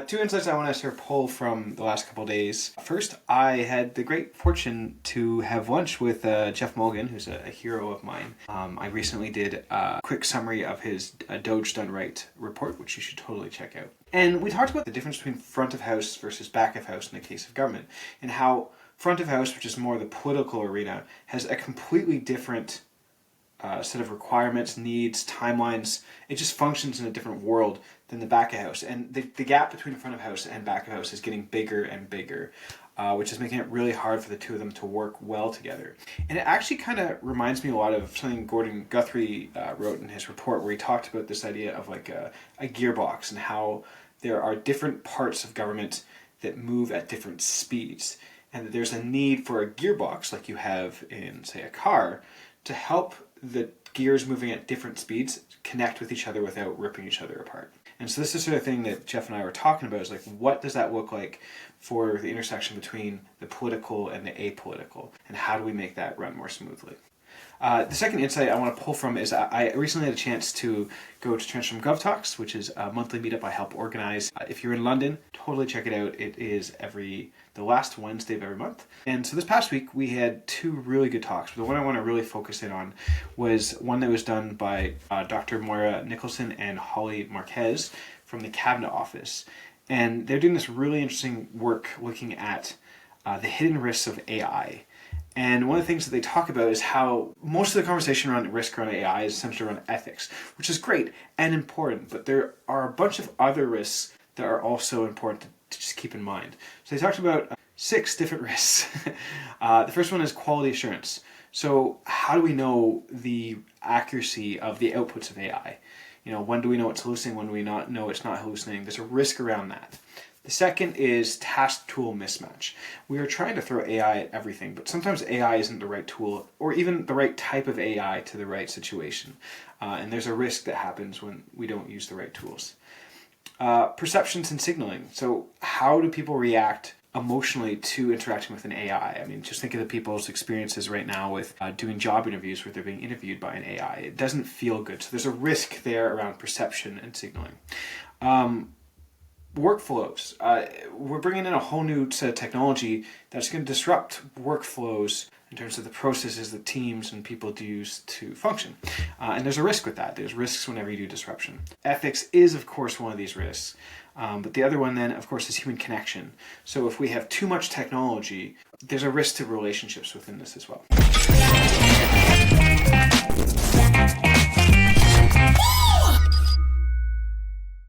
Two insights I want to sort of pull from the last couple of days. First, I had the great fortune to have lunch with Jeff Mulligan, who's a hero of mine. I recently did a quick summary of his Doge Done Right report, which you should totally check out. And we talked about the difference between front of house versus back of house in the case of government, and how front of house, which is more the political arena, has a completely different set of requirements, needs, timelines. It just functions in a different world than the back of house. And the gap between front of house and back of house is getting bigger and bigger, which is making it really hard for the two of them to work well together. And it actually kind of reminds me a lot of something Gordon Guthrie wrote in his report, where he talked about this idea of like a gearbox and how there are different parts of government that move at different speeds. And that there's a need for a gearbox, like you have in, say, a car, to help the gears moving at different speeds connect with each other without ripping each other apart. And so this is the sort of thing that Jeff and I were talking about, is like, what does that look like for the intersection between the political and the apolitical, and how do we make that run more smoothly? The second insight I want to pull from is I recently had a chance to go to TransformGov Talks, which is a monthly meetup I help organize. If you're in London, totally check it out. It is the last Wednesday of every month. And so this past week, we had two really good talks. The one I want to really focus in on was one that was done by Dr. Moira Nicholson and Holly Marquez from the Cabinet Office. And they're doing this really interesting work looking at the hidden risks of AI. And one of the things that they talk about is how most of the conversation around risk around AI is essentially around ethics, which is great and important, but there are a bunch of other risks that are also important to just keep in mind. So they talked about 6 different risks. The first one is quality assurance. So how do we know the accuracy of the outputs of AI? You know, when do we know it's hallucinating? When do we not know it's not hallucinating? There's a risk around that. The second is task tool mismatch. We are trying to throw AI at everything, but sometimes AI isn't the right tool or even the right type of AI to the right situation. And there's a risk that happens when we don't use the right tools. Perceptions and signaling. So how do people react emotionally to interacting with an AI? I mean, just think of the people's experiences right now with doing job interviews where they're being interviewed by an AI. It doesn't feel good. So there's a risk there around perception and signaling. Workflows. We're bringing in a whole new set of technology that's going to disrupt workflows in terms of the processes that teams and people use to function. And there's a risk with that. There's risks whenever you do disruption. Ethics is, of course, one of these risks. But the other one then, of course, is human connection. So if we have too much technology, there's a risk to relationships within this as well.